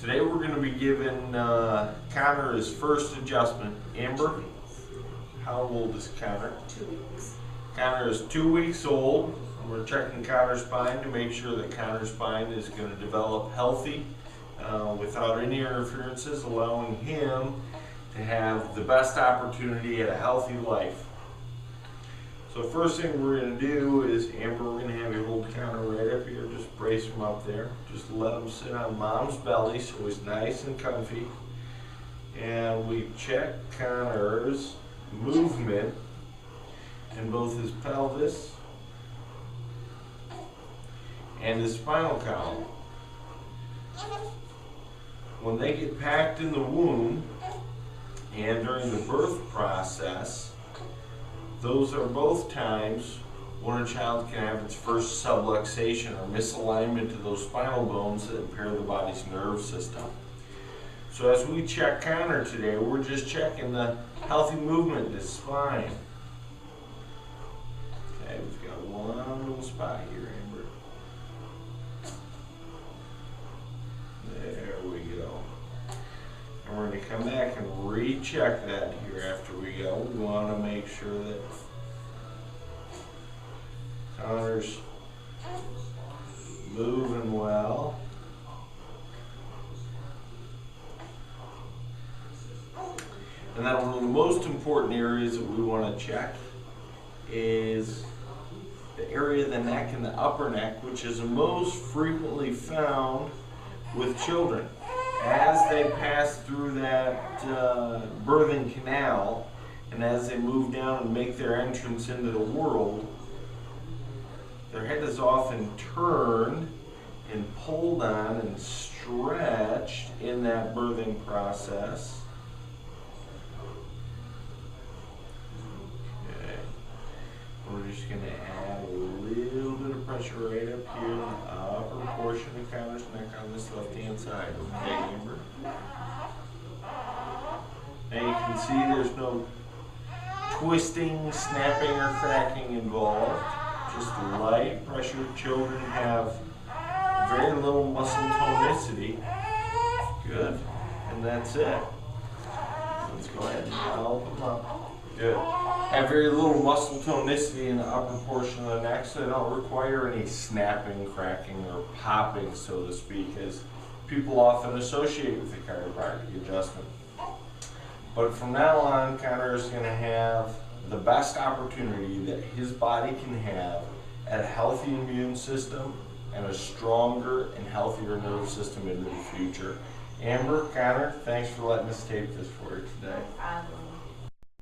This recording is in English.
Today we're going to be giving Connor his first adjustment. Amber, how old is Connor? 2 weeks. Connor is 2 weeks old. We're checking Connor's spine to make sure that Connor's spine is going to develop healthy without any interferences, allowing him to have the best opportunity at a healthy life. So first thing we're going to do is, Amber, we're going to have you hold Connor right up here. Just brace him up there. Just let him sit on mom's belly so he's nice and comfy. And we check Connor's movement in both his pelvis and his spinal column. When they get packed in the womb and during the birth process, those are both times when a child can have its first subluxation or misalignment to those spinal bones that impair the body's nerve system. So as we check Connor today, we're just checking the healthy movement in his spine. Okay, we've got one little spot here, Amber. There we go. And we're going to come back and recheck that here after we go. We want to make sure that Connor's moving well. And then one of the most important areas that we want to check is the area of the neck and the upper neck, which is most frequently found with children. As they pass through that birthing canal, and as they move down and make their entrance into the world, their head is often turned and pulled on and stretched in that birthing process. Okay. We're just going to add a little bit of pressure right up here in the upper portion of Connor's neck on this left-hand side. Okay, Amber? Now you can see there's no twisting, snapping, or cracking involved. Just light pressure. Children have very little muscle tonicity. Good. And that's it. Let's go ahead and help them up. Good. Have very little muscle tonicity in the upper portion of the neck, so they don't require any snapping, cracking, or popping, so to speak, as people often associate with the chiropractic adjustment. But from now on, Connor is going to have the best opportunity that his body can have at a healthy immune system and a stronger and healthier nerve system into the future. Amber, Connor, thanks for letting us tape this for you today. No problem.